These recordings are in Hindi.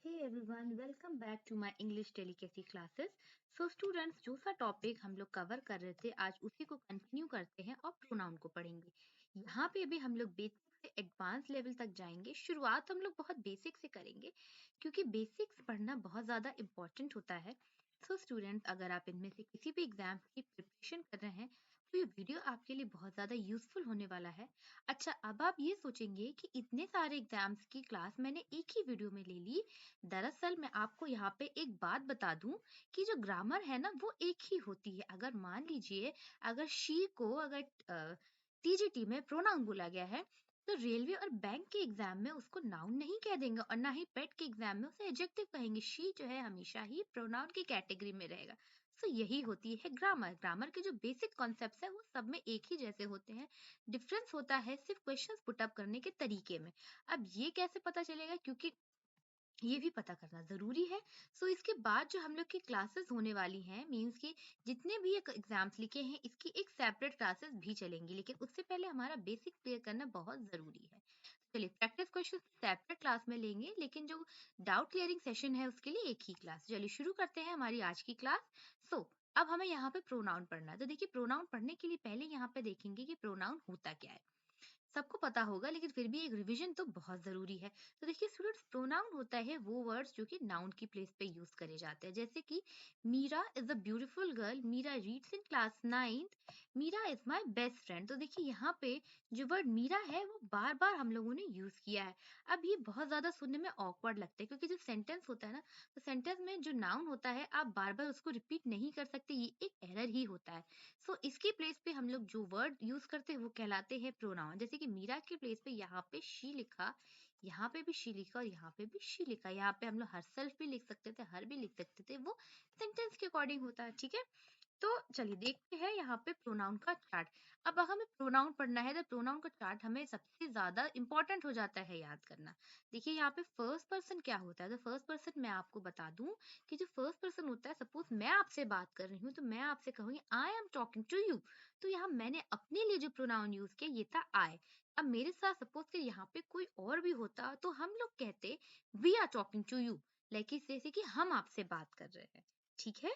Hey everyone, welcome back to my English delicacy classes. So students, जो सा टॉपिक हम लोग कवर कर रहे थे आज उसी को कंटिन्यू करते हैं और प्रोनाउन को पढ़ेंगे। यहाँ पे अभी हम लोग बेसिक से एडवांस लेवल तक जाएंगे। शुरुआत हम लोग बहुत बेसिक से करेंगे क्योंकि बेसिक्स पढ़ना बहुत ज़्यादा इम्पोर्टेंट होता है। सो स्टूडेंट्स, अगर आप इनमें से किसी भी एग्जाम की प्रिपरेशन कर रहे हैं तो ये वीडियो आपके लिए बहुत ज़्यादा यूजफुल होने वाला है। अच्छा, अब आप ये सोचेंगे कि इतने सारे एग्जाम्स की क्लास मैंने एक ही वीडियो में ले ली। दरअसल मैं आपको यहाँ पे एक बात बता दूं कि जो ग्रामर है ना वो एक ही होती है। अगर मान लीजिए अगर शी को अगर टीजीटी में प्रोनाउन बोला गया है तो रेलवे और बैंक के एग्जाम में उसको नाउन नहीं कह देंगे और ना ही पेट के एग्जाम में उसे एडजेक्टिव कहेंगे। शी जो है हमेशा ही प्रोनाउन की कैटेगरी में रहेगा। सो यही होती है ग्रामर। ग्रामर के जो बेसिक कॉन्सेप्ट्स है वो सब में एक ही जैसे होते हैं। डिफरेंस होता है सिर्फ क्वेश्चंस पुट अप करने के तरीके में। अब ये कैसे पता चलेगा, क्योंकि ये भी पता करना ज़रूरी है। सो इसके बाद जो हम लोग की क्लासेस होने वाली हैं, मीन्स कि जितने भी एग्जाम्स लिखे हैं इसकी एक सेपरेट क्लासेस भी चलेंगी, लेकिन उससे पहले हमारा बेसिक क्लियर करना बहुत ज़रूरी है। चलिए, प्रैक्टिस क्वेश्चन सेपरेट क्लास में लेंगे, लेकिन जो डाउट क्लियरिंग सेशन है उसके लिए एक ही क्लास। चलिए शुरू करते हैं हमारी आज की क्लास। सो अब हमें यहाँ पे प्रोनाउन पढ़ना है। तो देखिए, प्रोनाउन पढ़ने के लिए पहले यहाँ पे देखेंगे कि प्रोनाउन होता क्या है। सबको पता होगा लेकिन फिर भी एक रिवीजन तो बहुत जरूरी है। तो देखिए स्टूडेंट्स, प्रोनाउन होता है वो वर्ड्स जो कि नाउन की प्लेस पे यूज करे जाते हैं। जैसे कि Meera is a beautiful girl, Meera reads in class 9th, Meera is my best friend. तो देखिए यहाँ पे जो वर्ड मीरा है वो बार बार हम लोगों ने यूज किया है। अब ये बहुत ज्यादा सुनने में ऑकवर्ड लगता है क्योंकि जो सेंटेंस होता है ना, तो सेंटेंस में जो नाउन होता है आप बार बार उसको रिपीट नहीं कर सकते, ये एक एरर ही होता है। सो इसकी प्लेस पे हम लोग जो वर्ड यूज करते हैं वो कहलाते हैं प्रोनाउन। जैसे कि मीरा के प्लेस पे यहाँ पे शी लिखा, यहाँ पे भी शी लिखा और यहाँ पे भी शी लिखा। यहाँ पे हम लोग हर सेल्फ भी लिख सकते थे, हर भी लिख सकते थे, वो सेंटेंस के अकॉर्डिंग होता है। ठीक है, तो चलिए देखते हैं यहाँ पे प्रोनाउन का चार्ट। अब अगर हमें प्रोनाउन पढ़ना है तो प्रोनाउन का चार्ट हमें सबसे ज्यादा इंपॉर्टेंट हो जाता है याद करना। देखिए यहाँ पे फर्स्ट पर्सन क्या होता है। तो फर्स्ट पर्सन मैं आपको बता दूं कि जो फर्स्ट पर्सन होता है, सपोज मैं आपसे बात कर रही हूँ तो मैं आपसे कहूंगी I am talking to you. तो यहाँ मैंने अपने लिए जो प्रोनाउन यूज किया ये था आई। अब मेरे साथ सपोज कि यहाँ पे कोई और भी होता तो हम लोग कहते we are talking to you, like जैसे कि हम आपसे बात कर रहे हैं। ठीक है,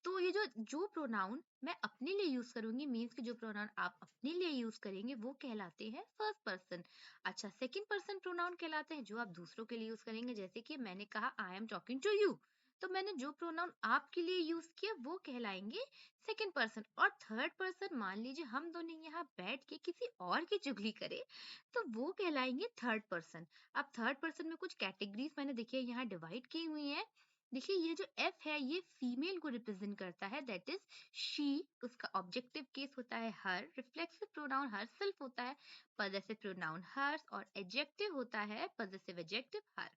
तो ये जो जो प्रोनाउन मैं अपने लिए यूज करूंगी, मीन्स कि जो प्रोनाउन आप अपने लिए यूज करेंगे वो कहलाते हैं फर्स्ट पर्सन। अच्छा, सेकंड पर्सन प्रोनाउन कहलाते हैं जो आप दूसरों के लिए यूज करेंगे। जैसे कि मैंने कहा I am talking to you, तो मैंने जो प्रोनाउन आपके लिए यूज किया वो कहलाएंगे सेकंड पर्सन। और थर्ड पर्सन, मान लीजिए हम दोनों यहाँ बैठ के किसी और की चुगली करें तो वो कहलाएंगे थर्ड पर्सन। अब थर्ड पर्सन में कुछ कैटेगरीज मैंने देखिए यहाँ डिवाइड की हुई है। देखिए ये जो एफ है ये फीमेल को रिप्रेजेंट करता है, दैट इज शी। उसका ऑब्जेक्टिव केस होता है her, reflexive pronoun herself होता है, पजेसिव प्रोनाउन हर्स, और एडजेक्टिव होता है पजेसिव एडजेक्टिव हर।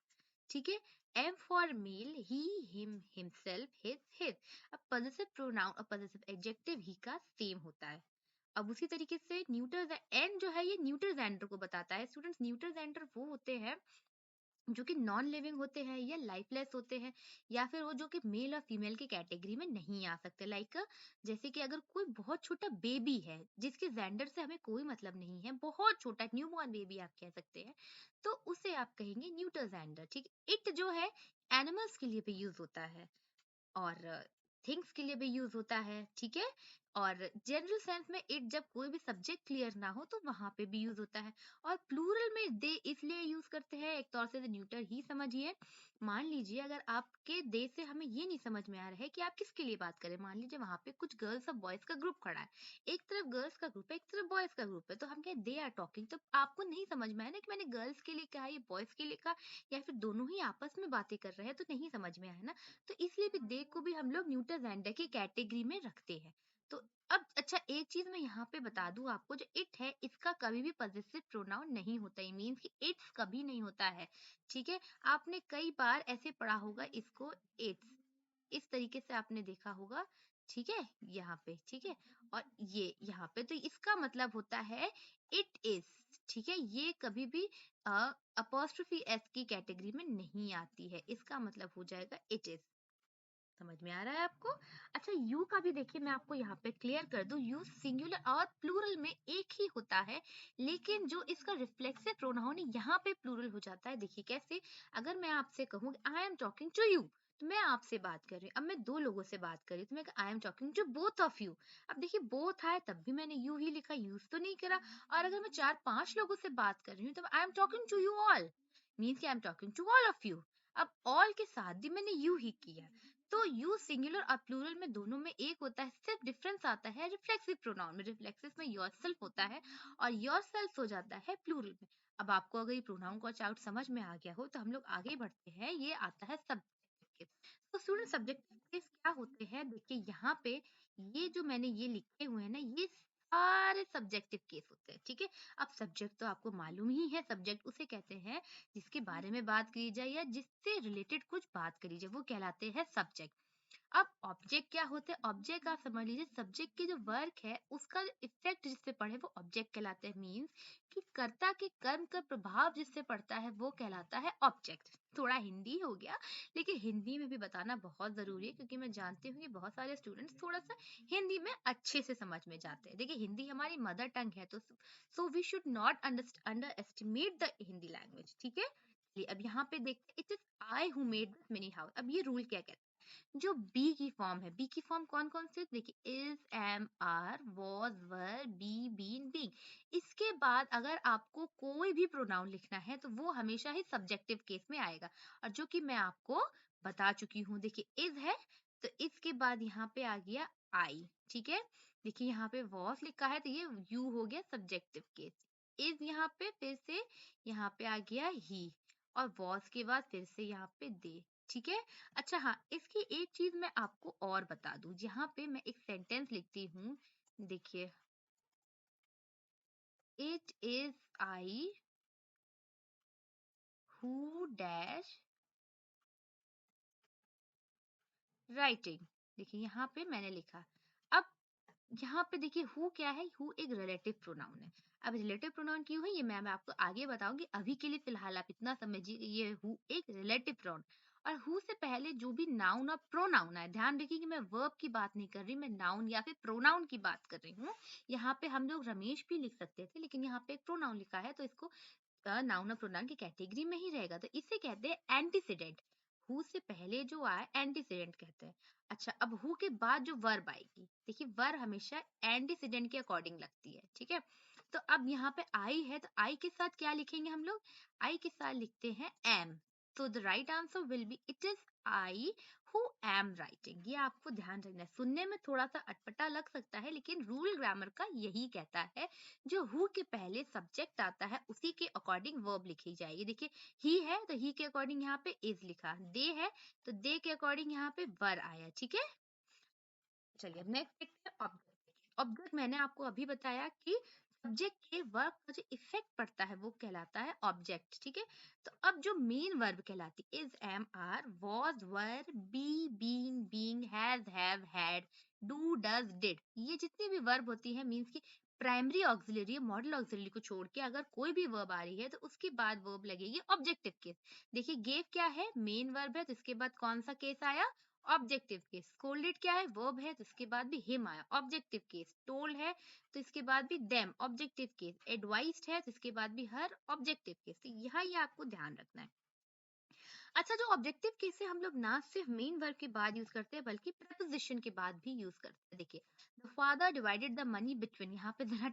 ठीक है, M for male he, him, himself, his. अब पजेसिव प्रोनाउन और पजेसिव एडजेक्टिव ही का सेम होता है। अब उसी तरीके से न्यूटर एन जो है ये न्यूटर जेंडर को बताता है। स्टूडेंट्स, न्यूटर जेंडर वो होते हैं जो कि नॉन लिविंग होते हैं या लाइफलेस होते हैं, या फिर वो जो कि मेल और फीमेल की कैटेगरी में नहीं आ सकते। लाइक जैसे कि अगर कोई बहुत छोटा बेबी है जिसके जेंडर से हमें कोई मतलब नहीं है, बहुत छोटा न्यूबॉर्न बेबी आप कह सकते हैं, तो उसे आप कहेंगे न्यूटर जेंडर। ठीक, इट जो है एनिमल्स के लिए भी यूज होता है और थिंग्स के लिए भी यूज होता है। ठीक है, और जनरल सेंस में इट जब कोई भी सब्जेक्ट क्लियर ना हो तो वहां पे भी यूज होता है। और प्लूरल में दे इसलिए यूज करते हैं, एक तौर से न्यूटर ही समझिए। मान लीजिए अगर आपके दे से हमें ये नहीं समझ में आ रहा है कि आप किसके लिए बात करें, मान लीजिए वहां पे कुछ गर्ल्स और बॉयज का ग्रुप खड़ा है, एक तरफ गर्ल्स का ग्रुप है एक तरफ बॉयज का ग्रुप है, तो हम कहें दे आर टॉकिंग, तो आपको नहीं समझ में आया ना कि मैंने गर्ल्स के लिए कहा या बॉयज के लिए कहा, या फिर दोनों ही आपस में बातें कर रहे हैं, तो नहीं समझ में आया ना। तो इसलिए भी दे को भी हम लोग न्यूटर जेंडर की कैटेगरी में रखते हैं। तो अब अच्छा, एक चीज मैं यहाँ पे बता दूं आपको, जो इट है इसका कभी भी पजेसिव प्रोनाउन नहीं होता है, मीन्स कि इट्स कभी नहीं होता है। ठीक है, आपने कई बार ऐसे पढ़ा होगा इसको, इट्स, इस तरीके से आपने देखा होगा। ठीक है, यहाँ पे ठीक है, और ये यहाँ पे, तो इसका मतलब होता है इट इज। ठीक है, ये कभी भी अपॉस्ट्रोफी एस की कैटेगरी में नहीं आती है, इसका मतलब हो जाएगा इट इज। समझ में आ रहा है आपको? अच्छा, यू का भी देखिए मैं आपको यहाँ पे क्लियर कर दूं, यू सिंगुलर और प्लूरल में एक ही होता है, लेकिन जो इसका रिफ्लेक्सिव प्रोनाउन है यहाँ पे प्लूरल हो जाता है। देखिए कैसे, अगर मैं आपसे कहूँ I am talking to you, तो मैं आपसे बात कर रही हूँ, अब मैं दो लोगों से बात कर रही हूँ, तो मैं I am talking to both of you. अब देखिए बोथ आए तब भी मैंने यू ही लिखा, यूज तो नहीं करा। और अगर मैं चार पांच लोगों से बात कर रही हूँ तो I am talking to you all, means I am talking to all of you. अब ऑल के साथ भी मैंने यू ही किया। तो यू सिंगुलर और प्लूरल में दोनों में एक होता है, सिर्फ डिफरेंस आता है रिफ्लेक्सिव प्रोनाउन में। रिफ्लेक्सिव में योरसेल्फ होता है और योरसेल्फ हो जाता है प्लूरल में। अब आपको अगर ये प्रोनाउन का चार्ट समझ में आ गया हो तो हम लोग आगे बढ़ते हैं। ये आता है सब्जेक्टिव। तो स्टूडेंट सब्जेक्टिव केस क्या होते हैं, देखिए यहाँ पे ये जो मैंने ये लिखे हुए हैं ना, ये सारे सब्जेक्टिव केस होते हैं, ठीक है। अब सब्जेक्ट तो आपको मालूम ही है, सब्जेक्ट उसे कहते हैं जिसके बारे में बात की जाए या जिससे रिलेटेड कुछ बात करी जाए, वो कहलाते हैं सब्जेक्ट। अब ऑब्जेक्ट क्या होते हैं, ऑब्जेक्ट आप समझ लीजिए सब्जेक्ट की जो वर्क है उसका इफेक्ट जिससे पड़े वो ऑब्जेक्ट कहलाते हैं। मींस कि कर्ता के कर्म का प्रभाव जिससे पड़ता है वो कहलाता है ऑब्जेक्ट। थोड़ा हिंदी हो गया, लेकिन हिंदी में भी बताना बहुत जरूरी है क्योंकि मैं जानती हूँ कि बहुत सारे स्टूडेंट्स थोड़ा सा हिंदी में अच्छे से समझ में जाते हैं। देखिए हिंदी हमारी मदर टंग है, तो so we should not underestimate the Hindi language, ठीक है। चलिए, अब यहाँ पे देखते हैं, it is I who made this mini house. अब ये रूल क्या कहता है, जो बी की फॉर्म है, बी की फॉर्म कौन कौन से, देखिए is, am, are, was, were, be, been, being. इसके बाद अगर आपको कोई भी प्रोनाउन लिखना है तो वो हमेशा ही सब्जेक्टिव केस में आएगा, और जो कि मैं आपको बता चुकी हूँ। देखिए इज है तो इसके बाद यहाँ पे आ गया आई, ठीक है। देखिए यहाँ पे वॉज लिखा है तो ये यू हो गया सब्जेक्टिव केस। इज यहाँ पे फिर से यहाँ पे आ गया ही, और वॉज के बाद फिर से यहाँ पे दे, ठीक है। अच्छा हाँ, इसकी एक चीज मैं आपको और बता दूं, जहां पे मैं एक सेंटेंस लिखती हूँ, देखिए it is I who dash writing. देखिए यहाँ पे मैंने लिखा। अब यहाँ पे देखिए हु क्या है, हु एक रिलेटिव प्रोनाउन है। अब रिलेटिव प्रोनाउन क्यों है ये मैं आपको आगे बताऊंगी, अभी के लिए फिलहाल आप इतना समझिए कि ये हु एक रिलेटिव प्रोनाउन। और हु से पहले जो भी नाउन और प्रोनाउन है, ध्यान रखिए कि मैं वर्ब की बात नहीं कर रही, मैं नाउन या फिर प्रोनाउन की बात कर रही हूँ। यहाँ पे हम लोग रमेश भी लिख सकते थे, लेकिन यहाँ पे एक प्रोनाउन लिखा है तो इसको नाउन और प्रोनाउन की कैटेगरी में ही रहेगा, तो इसे कहते हैं एंटीसीडेंट। हु से पहले जो आए एंटीसीडेंट कहते हैं। अच्छा, अब हु के बाद जो वर्ब आएगी, देखिए वर्ब हमेशा एंटीसीडेंट के अकॉर्डिंग लगती है, ठीक है। तो अब यहाँ पे आई है तो आई के साथ क्या लिखेंगे हम लोग, आई के साथ लिखते हैं एम। तो the right answer will B it is I who am writing. ये आपको ध्यान रखना है, सुनने में थोड़ा सा अटपटा लग सकता है लेकिन रूल ग्रामर का यही कहता है, जो हु के पहले सब्जेक्ट आता है उसी के अकॉर्डिंग वर्ब लिखी जाएगी। देखिए ही है तो ही के अकॉर्डिंग यहाँ पे इज लिखा, दे है तो दे के अकॉर्डिंग यहाँ पे वर आया, ठीक है। चलिए अब नेक्स्ट देखते हैं ऑब्जेक्ट। ऑब्जेक्ट मैंने आपको अभी बताया कि सब्जेक्ट के वर्ब का जो इफेक्ट पड़ता है वो कहलाता है ऑब्जेक्ट, ठीक है। तो अब जो मेन वर्ब कहलाती is, am, are, was, were, be, been, being, have, had, do, does, did, ये जितनी भी वर्ब होती है मींस की प्राइमरी ऑक्सिलरी मॉडल ऑक्सिलरी को छोड़ के अगर कोई भी वर्ब आ रही है तो उसके बाद वर्ब लगेगी ऑब्जेक्टिव केस। देखिए गेव क्या है, मेन वर्ब है तो इसके बाद कौन सा केस आया, ऑब्जेक्टिव केस। स्कोल्डेड क्या है, वर्ब है तो इसके बाद भी हिम आया, ऑब्जेक्टिव केस। टोल्ड है तो इसके बाद भी देम, ऑब्जेक्टिव केस। एडवाइस्ड है तो इसके बाद भी हर, ऑब्जेक्टिव केस। तो यहाँ ये आपको ध्यान रखना है। अच्छा, जो ऑब्जेक्टिव केस है हम लोग ना सिर्फ मेन वर्ब के बाद यूज करते हैं बल्कि प्रपोजिशन के बाद भी यूज करते हैं। देखिए the father divided the money between, यहाँ पे जरा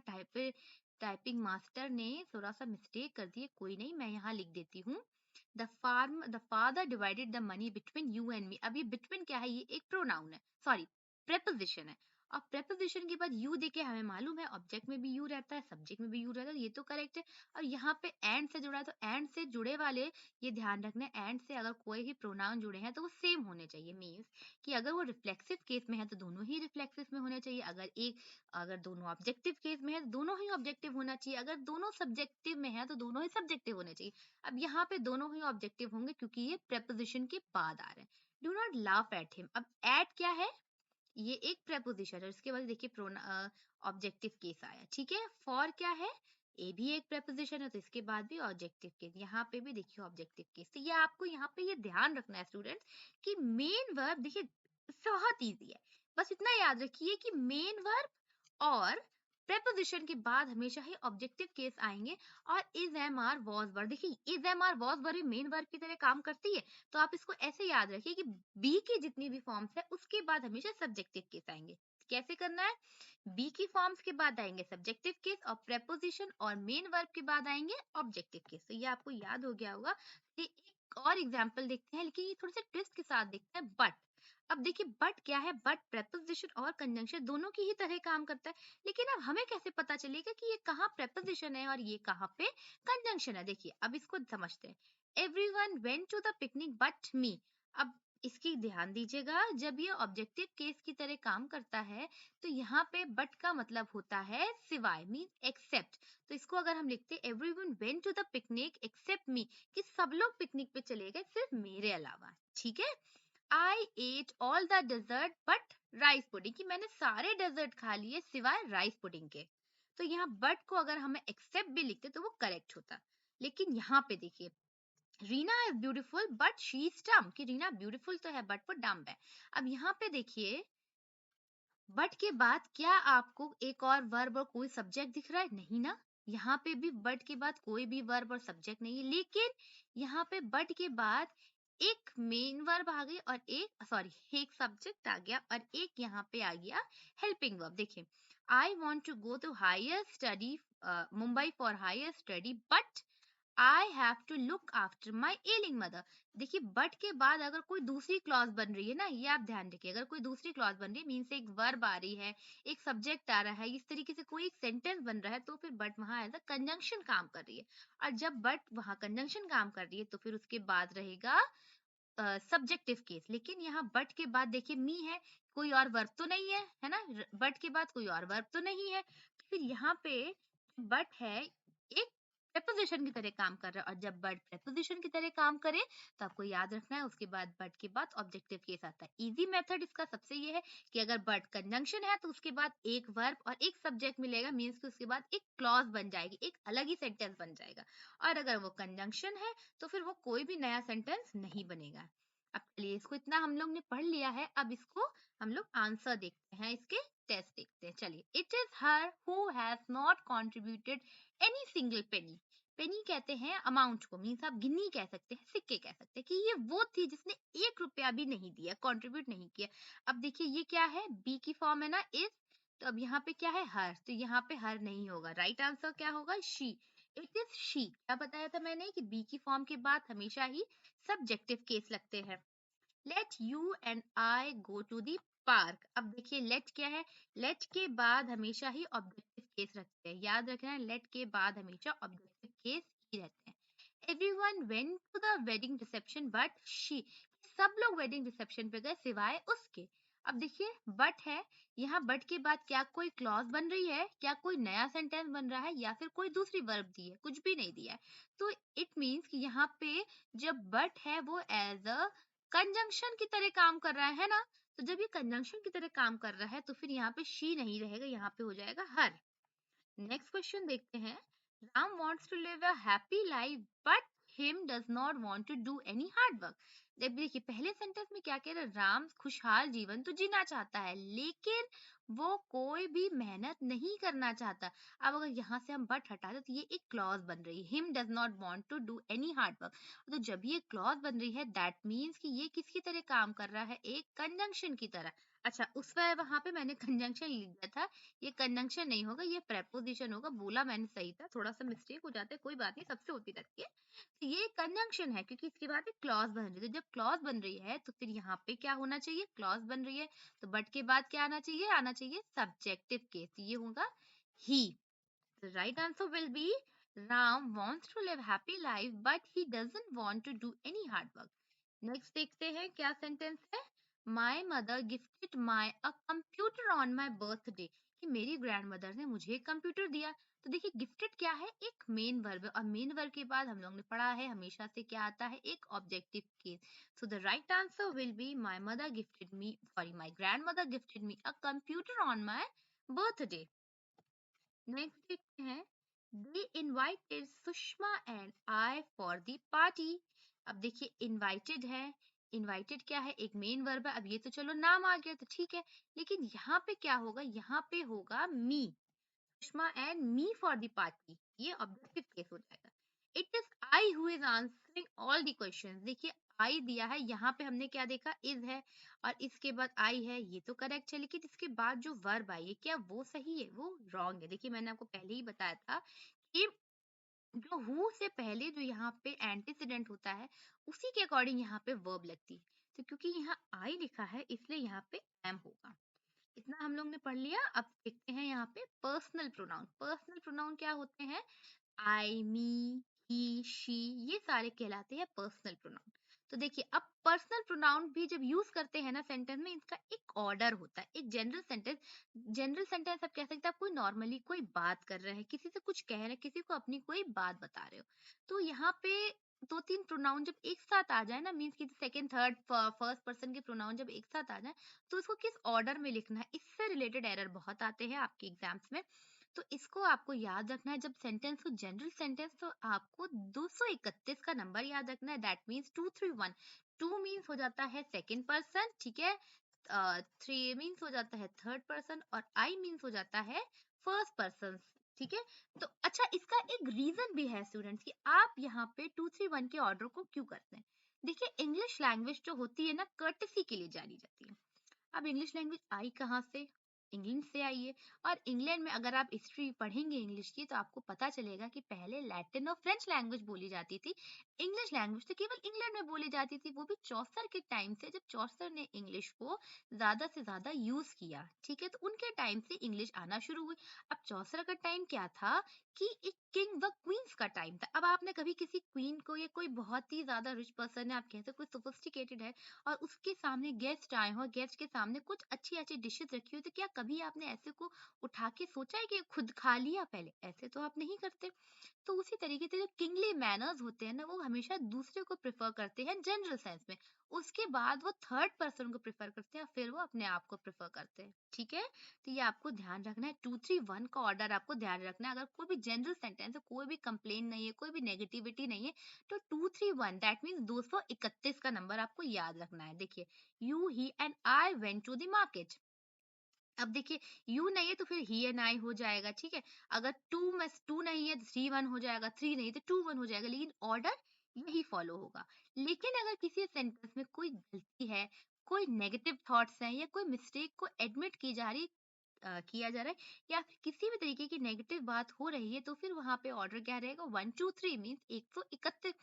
टाइपिंग मास्टर ने थोड़ा सा मिस्टेक कर दी है, कोई नहीं मैं यहाँ लिख देती हूँ। The father divided the money between you and me. अब ये बिटवीन क्या है, ये एक प्रोनाउन है, सॉरी प्रेपोजिशन है। और प्रेपोजिशन के बाद यू देके हमें मालूम है ऑब्जेक्ट में भी यू रहता है सब्जेक्ट में भी यू रहता है, ये तो करेक्ट है। और यहाँ पे एंड से जुड़ा है तो एंड से जुड़े वाले, ये ध्यान रखना है एंड से अगर कोई भी प्रोनाउन जुड़े हैं तो वो सेम होने चाहिए। मींस कि अगर वो रिफ्लेक्सिव केस में है तो दोनों ही रिफ्लेक्सिव में होने चाहिए, अगर दोनों ऑब्जेक्टिव केस में है तो दोनों ही ऑब्जेक्टिव होना चाहिए, अगर दोनों सब्जेक्टिव में है तो दोनों ही सब्जेक्टिव होने चाहिए। अब यहाँ पे दोनों ही ऑब्जेक्टिव होंगे क्योंकि ये प्रेपोजिशन के बाद आ रहे हैं। Do not laugh at him. अब एट क्या है, ये एक प्रेपोजिशन है, उसके बाद देखिए ऑब्जेक्टिव केस आया, ठीक है। फॉर क्या है, ए भी एक प्रेपोजिशन है तो इसके बाद भी ऑब्जेक्टिव केस, यहाँ पे भी देखिए ऑब्जेक्टिव केस। तो ये आपको यहाँ पे ये ध्यान रखना है स्टूडेंट कि मेन वर्ब देखिए बहुत इजी है। बस इतना याद रखिए कि मेन वर्ब और प्रेपोजिशन के बाद हमेशा ही ऑब्जेक्टिव केस आएंगे। और is am are was were, देखिए is am are was were main verb की तरह काम करती है, तो आप इसको ऐसे याद रखिए कि बी की जितनी भी फॉर्म्स है उसके बाद हमेशा सब्जेक्टिव केस आएंगे। कैसे करना है? बी की फॉर्म्स के बाद आएंगे सब्जेक्टिव केस और प्रेपोजिशन, और मेन वर्ब के बाद आएंगे ऑब्जेक्टिव केस। तो ये आपको याद हो गया होगा। ये एक और एग्जांपल देखते हैं, लेकिन ये थोड़े से ट्विस्ट के साथ देखते हैं। बट, अब देखिए बट क्या है? बट प्रेपोजिशन और कंजंक्शन दोनों की ही तरह काम करता है। लेकिन अब हमें कैसे पता चलेगा कि ये कहाँ प्रेपोजिशन है और ये कहाँ पे कंजंक्शन है? देखिए अब इसको समझते हैं। Everyone went to the picnic but me. अब इसकी ध्यान दीजिएगा, जब ये ऑब्जेक्टिव केस की तरह काम करता है तो यहाँ पे बट का मतलब होता है सिवाय, मीन एक्सेप्ट। तो इसको अगर हम लिखते हैं everyone went to the picnic except me, कि सब लोग पिकनिक पे चले गए सिर्फ मेरे अलावा। ठीक है। I ate all the dessert but rice pudding, कि मैंने सारे डेजर्ट खा लिए सिवाय राइस पुडिंग के। तो यहाँ बट को अगर हमें एक्सेप्ट भी लिखते तो वो करेक्ट होता। लेकिन यहाँ पे देखिए, Reena is beautiful but she is dumb, कि रीना ब्यूटीफुल तो है बट वो डम है। अब यहाँ पे देखिए, बट के बाद क्या आपको एक और वर्ब और कोई सब्जेक्ट दिख रहा है? नहीं ना। यहाँ पे भी बट के बाद कोई भी वर्ब और सब्जेक्ट नहीं है, लेकिन यहाँ पे बट के बाद एक मेन वर्ब आ गई और एक, सॉरी, एक सब्जेक्ट आ गया और एक यहाँ पे आ गया हेल्पिंग वर्ब। देखिए, I want to go to higher study Mumbai for higher study but I have to look after my ailing mother. देखिए बट के बाद अगर कोई दूसरी क्लॉज बन रही है ना, ये आप ध्यान रखिए, अगर कोई दूसरी क्लॉज बन रही है मीन्स एक वर्ब आ रही है, एक सब्जेक्ट आ रहा है, इस तरीके से कोई एक सेंटेंस बन रहा है, तो फिर बट वहां एज अ कंजंक्शन काम कर रही है। और जब बट वहां कंजंक्शन काम कर रही है तो फिर उसके बाद रहेगा सब्जेक्टिव केस। लेकिन यहाँ बट के बाद देखिए मी है, कोई और वर्ब तो नहीं है, है ना? बट के बाद कोई और वर्ब तो नहीं है, तो फिर यहाँ पे बट है एक प्रेपोजिशन की तरह काम कर रहा है। और जब बट प्रेपोजिशन की तरह काम करे तो आपको याद रखना है उसके बाद बट के बाद ऑब्जेक्टिव केस आता है। इजी मेथड इसका सबसे ये है कि अगर बट कंजंक्शन है तो उसके बाद एक वर्ब और एक सब्जेक्ट मिलेगा, मीन्स कि उसके बाद एक क्लॉज बन जाएगी, एक अलग ही सेंटेंस बन जाएगा। और अगर वो कंजंक्शन है तो फिर वो कोई भी नया सेंटेंस नहीं बनेगा। अब चलिए, इसको इतना हम लोग ने पढ़ लिया है, अब इसको हम लोग आंसर देखते हैं, इसके टेस्ट देखते हैं। चलिए, it is her who has not contributed any single penny. Penny कहते हैं अमाउंट को, मीन्स आप गिन्नी कह सकते हैं, सिक्के कह सकते हैं, कि ये वो थी जिसने 1 रुपया भी नहीं दिया, कंट्रीब्यूट नहीं किया। अब देखिए ये क्या है? बी की फॉर्म है ना, इज। तो अब यहाँ पे क्या है? हर। तो यहाँ पे हर नहीं होगा, राइट आंसर क्या होगा? शी। It is she. क्या बताया था मैंने कि बी की फॉर्म के बाद हमेशा ही सब्जेक्टिव केस लगते हैं। Let you and I go to the park. अब देखिए लेट क्या है? लेट के बाद हमेशा ही ऑब्जेक्टिव केस रखते हैं, याद रखना है, लेट के बाद हमेशा ऑब्जेक्टिव केस ही रहते हैं। Everyone went to the wedding reception but she, सब लोग वेडिंग रिसेप्शन पे गए सिवाय उसके। अब देखिए बट है, यहाँ बट के बाद क्या कोई क्लॉज बन रही है? क्या कोई नया सेंटेंस बन रहा है? या फिर कोई दूसरी वर्ब दी है? कुछ भी नहीं दिया है। तो इट मीन्स कि यहाँ पे जब बट है वो एज अ कंजंक्शन की तरह काम कर रहा है ना। तो जब ये कंजंक्शन की तरह काम कर रहा है तो फिर यहाँ पे शी नहीं रहेगा, यहाँ पे हो जाएगा हर। नेक्स्ट क्वेश्चन देखते हैं। Ram wants to live a happy life but him does not want to do any hard work। जब देखिए पहले सेंटेंस में क्या कह रहा है? राम खुशहाल जीवन तो जीना चाहता है लेकिन वो कोई भी मेहनत नहीं करना चाहता। अब अगर यहाँ से हम बट हटा दें तो ये एक क्लॉज बन रही है, him does not want to do any hard work. तो जब ये क्लॉज बन रही है दैट मीन्स कि ये किसकी तरह काम कर रहा है? एक कंजंक्शन की तरह। अच्छा, उस वहां पे मैंने कंजंक्शन लिख दिया था, ये कंजंक्शन नहीं होगा, ये प्रेपोजिशन होगा। बोला मैंने सही था, थोड़ा सा मिस्टेक हो जाता है, कोई बात नहीं, सबसे होती रहती है। तो ये कंजंक्शन है क्योंकि इसके बाद एक क्लॉज बन रही है। तो जब क्लॉज बन रही है तो फिर यहाँ पे क्या होना चाहिए? क्लॉज बन रही है तो बट के बाद क्या आना चाहिए? आना चाहिए सब्जेक्टिव केस, ये होगा ही। The right answer will be Ram wants to live happy life but he doesn't want to do any hard work। Next देखते हैं क्या सेंटेंस है। My mother gifted my a computer on my birthday, कि मेरी ग्रैंड मदर ने मुझे एक कंप्यूटर दिया। तो देखिए गिफ्टेड क्या है? एक मेन वर्ब है और मेन वर्ब के बाद हम लोग ने पढ़ा है हमेशा से क्या आता है? एक objective case. So the right answer will be my mother gifted me, sorry, my grand mother gifted me a computer on my birthday. Next देखते हैं। दे invited Sushma and I for the party. अब देखिए इनवाइटेड है, इनवाइटेड क्या है, एक मेन वर्ब है। अब ये तो चलो नाम आ गया तो ठीक है, लेकिन यहाँ पे क्या होगा, यहाँ पे होगा me, Sushma and me for the party, ये ऑब्जेक्टिव केस हो जाएगा। It is I who is answering all the questions. देखिए आई दिया है, यहाँ पे हमने क्या देखा, इज है और इसके बाद आई है, ये तो करेक्ट है, लेकिन इसके बाद जो वर्ब आई है क्या वो सही है, वो रॉन्ग है। देखिए मैंने आपको पहले ही बताया था कि जो हु से पहले जो यहाँ पे एंटीसीडेंट होता है उसी के अकॉर्डिंग यहाँ पे वर्ब लगती है। तो क्योंकि यहाँ आई लिखा है इसलिए यहाँ पे एम होगा। इतना हम लोग ने पढ़ लिया। अब देखते हैं यहाँ पे पर्सनल प्रोनाउन। पर्सनल प्रोनाउन क्या होते हैं, आई, मी, ही, शी, ये सारे कहलाते हैं पर्सनल प्रोनाउन। तो देखिए अब पर्सनल प्रोनाउन भी जब यूज करते हैं ना सेंटेंस में, इसका एक ऑर्डर होता है, एक जनरल सेंटेंस। जनरल सेंटेंस आप कह सकते हैं, आप कोई नॉर्मली कोई बात कर रहे हैं, किसी से कुछ कह रहे हैं, किसी को अपनी कोई बात बता रहे हो, तो यहाँ पे दो तीन प्रोनाउन जब एक साथ आ जाए ना, मीन्स की सेकंड थर्ड फर्स्ट पर्सन के प्रोनाउन जब एक साथ आ जाए, तो उसको किस ऑर्डर में लिखना है, इससे रिलेटेड एरर बहुत आते हैं आपके एग्जाम्स में। तो इसको आपको याद रखना है, जब सेंटेंस को जनरल सेंटेंस, तो आपको 231 का नंबर याद रखना है, दैट मीन्स 231। 2 मीन्स हो जाता है सेकंड पर्सन, ठीक है, 3 मीन्स हो जाता है थर्ड पर्सन और आई मीन्स हो जाता है फर्स्ट पर्सन, ठीक है। तो अच्छा इसका एक रीजन भी है स्टूडेंट्स कि आप यहाँ पे 231 के ऑर्डर को क्यों करते हैं। देखिए इंग्लिश लैंग्वेज जो होती है ना, कर्टेसी के लिए जानी जाती है। अब इंग्लिश लैंग्वेज आई कहाँ से, इंग्लैंड से आई है। और इंग्लैंड में अगर आप हिस्ट्री पढ़ेंगे इंग्लिश की, तो आपको पता चलेगा कि पहले लैटिन और फ्रेंच लैंग्वेज बोली जाती थी। इंग्लिश लैंग्वेज तो केवल इंग्लैंड में बोली जाती थी, वो भी चौसर के टाइम से, जब चौसर ने इंग्लिश को ज्यादा से ज्यादा यूज किया, ठीक है, तो उनके टाइम से इंग्लिश आना शुरू हुई। अब चौसर का टाइम क्या था कि एक किंग व क्वींस का टाइम था। अब आपने कभी किसी क्वीन को, या कोई बहुत ही ज्यादा रिच पर्सन है, आप कहते कोई सोफिस्टिकेटेड है, और उसके सामने गेस्ट आए हो, गेस्ट के सामने कुछ अच्छी अच्छी डिशेस रखी हो, तो क्या कभी आपने ऐसे को उठा के सोचा है कि खुद खा लिया पहले, ऐसे तो आप नहीं करते। तो उसी तरीके से जो किंगली मैनर्स होते हैं ना, वो हमेशा दूसरे को प्रेफर करते हैं जनरल सेंस में, उसके बाद वो थर्ड पर्सन को प्रेफर करते हैं, फिर वो अपने आप को प्रेफर करते हैं, ठीक है। तो ये आपको ध्यान रखना है, 231 का ऑर्डर आपको ध्यान रखना है। अगर कोई भी जनरल सेंटेंस है, कोई भी कंप्लेन नहीं है, कोई भी नेगेटिविटी नहीं है, तो 231 दैट मीन्स 231 का नंबर आपको याद रखना है। देखिए you, he and I went to the market. अब देखिए यू नहीं है तो फिर ही एंड आई हो जाएगा, ठीक है। अगर टू में टू नहीं है तो 3 1 हो जाएगा, 3 नहीं तो 2 1 हो जाएगा, लेकिन ऑर्डर यही फॉलो होगा। लेकिन अगर किसी सेंटेंस में कोई गलती है, कोई नेगेटिव थॉट्स हैं, या कोई मिस्टेक को एडमिट की जा रही, किया जा रहा है, या फिर किसी भी तरीके की नेगेटिव बात हो रही है, तो फिर वहां पे ऑर्डर क्या रहेगा, 1 2 3 मीन्स 131,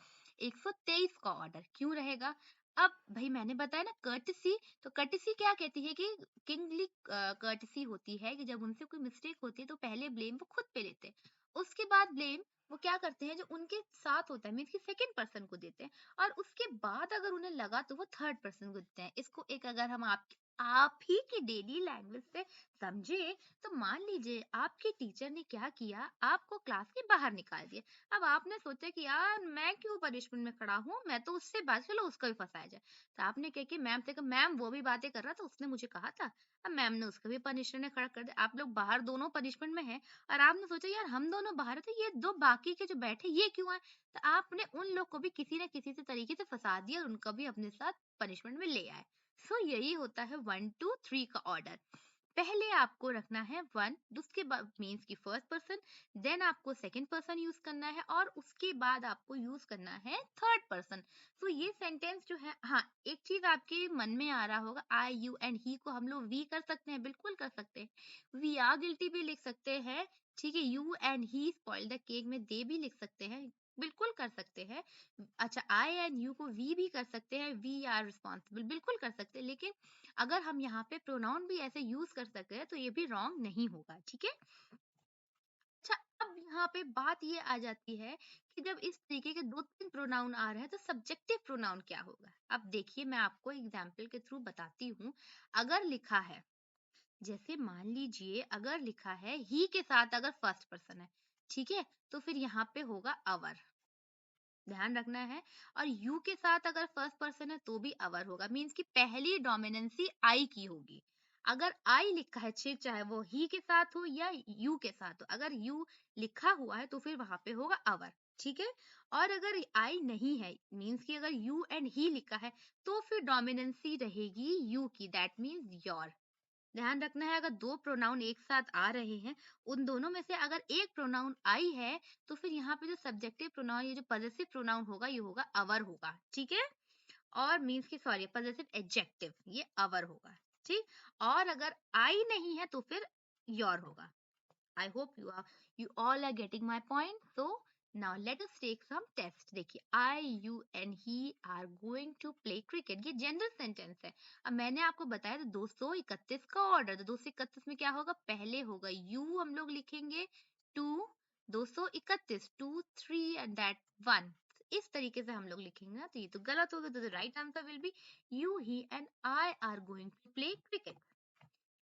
123 का ऑर्डर क्यों रहेगा। अब भाई मैंने बताया ना कर्टेसी, तो कर्टेसी क्या कहती है कि किंगली कर्टेसी होती है कि जब उनसे कोई मिस्टेक होती है तो पहले ब्लेम वो खुद पे लेते हैं, उसके बाद ब्लेम वो क्या करते हैं जो उनके साथ होता है मीन्स कि सेकंड पर्सन को देते हैं, और उसके बाद अगर उन्हें लगा तो वो थर्ड पर्सन को देते हैं। इसको एक अगर हम आप ही की डेली लैंग्वेज से समझे, तो मान लीजिए आपके टीचर ने क्या किया, आपको क्लास के बाहर निकाल दिया। अब आपने सोचा कि यार मैं क्यों पनिशमेंट में खड़ा हूँ, मैं तो उससे बात, चलो उसका भी फंसाया जाए। तो आपने क्या किया, मैम से कहा मैम वो भी बातें कर रहा था, उसने मुझे कहा था। अब मैम ने उसका भी पनिशमेंट में खड़ा कर दिया, आप लोग बाहर दोनों पनिशमेंट में हैं, और आपने सोचा यार हम दोनों बाहर थे, ये दो बाकी के जो बैठे ये क्यों आए। तो आपने उन लोग को भी किसी न किसी से तरीके से फंसा दिया और उनका भी अपने साथ पनिशमेंट में ले आए। सो यही होता है 1 2 3 का ऑर्डर। पहले आपको रखना है वन, उसके बाद मीन्स की फर्स्ट पर्सन, देन आपको सेकंड पर्सन यूज करना है, और उसके बाद आपको यूज करना है थर्ड पर्सन। तो ये सेंटेंस जो है, हाँ एक चीज आपके मन में आ रहा होगा, आई यू एंड ही को हम लोग वी कर सकते हैं, बिल्कुल कर सकते हैं, वी आर गिल्टी भी लिख सकते हैं, ठीक है। You and he spoil the cake में दे भी लिख सकते हैं, बिल्कुल कर सकते हैं। अच्छा आई एंड यू को वी भी कर सकते हैं, वी आर रिस्पॉन्सिबल, बिल्कुल कर सकते हैं, लेकिन अगर हम यहाँ पे प्रोनाउन भी ऐसे यूज कर सकते हैं तो ये भी रॉन्ग नहीं होगा, ठीक है। अच्छा अब यहाँ पे बात ये आ जाती है कि जब इस तरीके के दो तीन प्रोनाउन आ रहे हैं तो सब्जेक्टिव प्रोनाउन क्या होगा। अब देखिए मैं आपको एग्जाम्पल के थ्रू बताती हूँ। अगर लिखा है, जैसे मान लीजिए अगर लिखा है ही के साथ अगर फर्स्ट पर्सन है, ठीक है, तो फिर यहाँ पे होगा अवर, ध्यान रखना है। और यू के साथ अगर फर्स्ट पर्सन है तो भी अवर होगा, मीन्स कि पहली डोमिनेंसी आई की होगी। अगर आई लिखा है, चाहे वो ही के साथ हो या यू के साथ हो, अगर यू लिखा हुआ है तो फिर वहां पे होगा अवर, ठीक है। और अगर आई नहीं है, मीन्स कि अगर यू एंड ही लिखा है, तो फिर डोमिनेंसी रहेगी यू की, दैट मीन्स योर। ध्यान रखना है, अगर दो प्रोनाउन एक साथ आ रहे हैं, उन दोनों में से अगर एक प्रोनाउन आई है, तो फिर यहाँ पे जो सब्जेक्टिव प्रोनाउन, ये जो पजेसिव प्रोनाउन होगा, ये होगा अवर होगा, ठीक है। और मीन्स की सॉरी पजेसिव एडजेक्टिव, ये अवर होगा, ठीक। और अगर आई नहीं है तो फिर योर होगा। I hope you all are getting my point. So now let us take some test. देखिए, I, you and he are going to play cricket. ये जनरल सेंटेंस है। अब मैंने आपको बताया था 231 का ऑर्डर, तो 231 में क्या होगा, पहले होगा you, हम लोग लिखेंगे 2, 231 2 3 and that 1, इस तरीके से हम लोग लिखेंगे ना, तो ये तो गलत होगा। तो the right answer will B you, he and I are going to play cricket.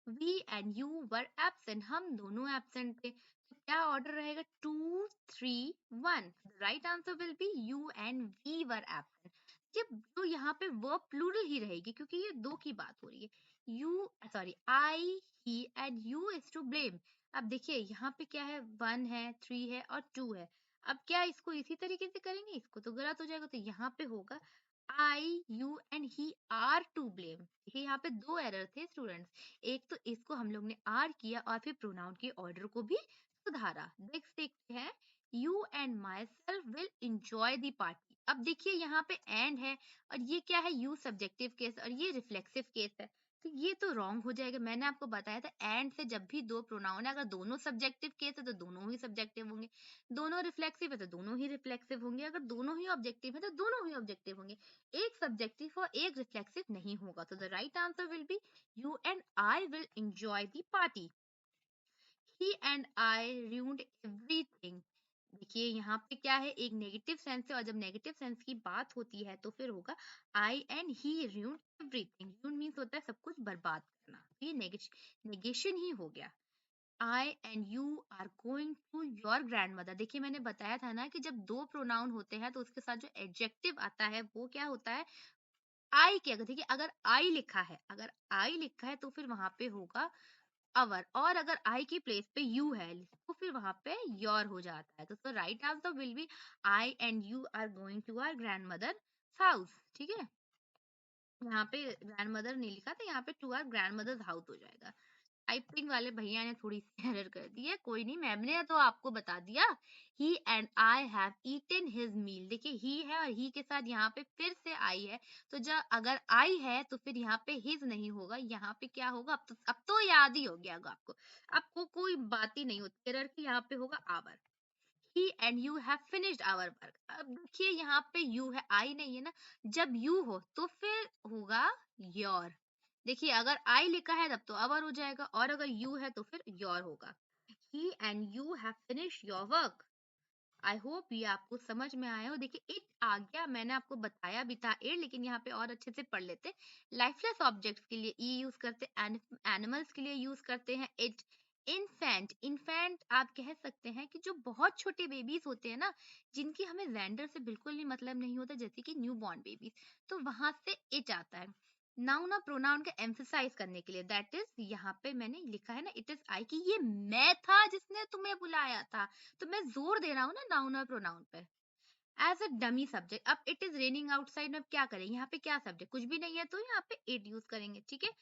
We and you were absent. हम दोनों एबसेंट थे, तो क्या ऑर्डर रहेगा, 2 3 1। Right answer will B you and we were absent। जब जो यहाँ पे वर्ब प्लूरल ही रहेगी, क्योंकि ये दो की बात हो रही है। You sorry I, he and you is to blame. अब देखिए यहाँ पे क्या है, 1 है, 3 है और 2 है। अब क्या इसको इसी तरीके से करेंगे, इसको तो गलत हो जाएगा, तो यहाँ पे होगा I, you and he are to blame. देखिए यहाँ पे दो एरर थे स्टूडेंट्स, एक तो इसको हम लोग ने आर किया और फिर प्रोनाउन के ऑर्डर को भी सुधारा। नेक्स्ट देखते हैं, you and my self will enjoy the party. अब देखिए यहाँ पे एंड है, और ये क्या है, यू सब्जेक्टिव केस और ये रिफ्लेक्सिव केस है, तो ये तो रॉन्ग हो जाएगा। मैंने आपको बताया था एंड से जब भी दो प्रोनाउन है, अगर दोनों सब्जेक्टिव केस है तो दोनों ही सब्जेक्टिव होंगे, दोनों रिफ्लेक्सिव है तो दोनों ही रिफ्लेक्सिव होंगे, अगर दोनों ही ऑब्जेक्टिव है तो दोनों ही ऑब्जेक्टिव होंगे, एक सब्जेक्टिव और एक रिफ्लेक्सिव नहीं होगा। तो the right answer will B you and I will enjoy the party. He and I ruined everything. देखिए यहाँ पे क्या है, एक नेगेटिव सेंस है, और जब नेगेटिव सेंस की बात होती है तो फिर होगा I and he ruined everything। ruin means होता है सब कुछ बर्बाद करना, तो ये नेगेशन ही हो गया। I and you are going to your grandmother। देखिए मैंने बताया था ना कि जब दो प्रोनाउन होते हैं तो उसके साथ जो एडजेक्टिव आता है वो क्या होता है, आई के। अगर देखिए अगर आई लिखा है, अगर आई लिखा है तो फिर वहां पे होगा अवर, और अगर आई की प्लेस पे यू है तो फिर वहां पे योर हो जाता है। तो right answer will be I and you are going to our grand mother house, ठीक है। यहाँ पे ग्रैंड मदर नहीं लिखा था, यहाँ पे to our grand mother's house हो जाएगा। टाइपिंग वाले भैया ने थोड़ी सी एरर कर दी है, कोई नहीं, मैम ने तो आपको बता दिया। He and I have eaten his meal. देखिए ही है और ही के साथ यहाँ पे फिर से आई है, तो जब अगर आई है तो फिर यहाँ पे हिज नहीं होगा, यहाँ पे क्या होगा, अब तो याद ही हो गया होगा आपको, आपको कोई बात ही नहीं होती एरर की, यहाँ पे होगा our. He and you have finished our work. अब देखिए यहाँ पे यू है, आई नहीं है ना, जब यू हो तो फिर होगा योर। देखिए अगर आई लिखा है तब तो अवर हो जाएगा, और अगर यू है तो फिर योर होगा। He and you have finished your work. I hope ये आपको समझ में आया हो। देखिए इट आ गया, मैंने आपको बताया भी था इट, लेकिन यहाँ पे और अच्छे से पढ़ लेते। लाइफलेस ऑब्जेक्ट्स के लिए ई यूज करते, एनिमल्स के लिए यूज करते हैं इट। इन्फेंट, इन्फेंट आप कह सकते हैं कि जो बहुत छोटे बेबीज होते हैं ना, जिनकी हमें जेंडर से बिल्कुल भी मतलब नहीं होता, जैसे कि न्यू बॉर्न बेबीज, तो वहां से इट आता है। नाउन और प्रोनाउन का एम्फेसाइज करने के लिए, दैट इज यहाँ पे मैंने लिखा है ना इट इज आई, की ये मैं था जिसने तुम्हें बुलाया था, तो मैं जोर दे रहा हूँ ना नाउन और प्रोनाउन पे। एज अ डमी सब्जेक्ट, अब इट इज रेनिंग आउटसाइड में क्या करें, यहाँ पे क्या सब्जेक्ट, कुछ भी नहीं है, तो यहाँ पे इट यूज करेंगे, ठीक है।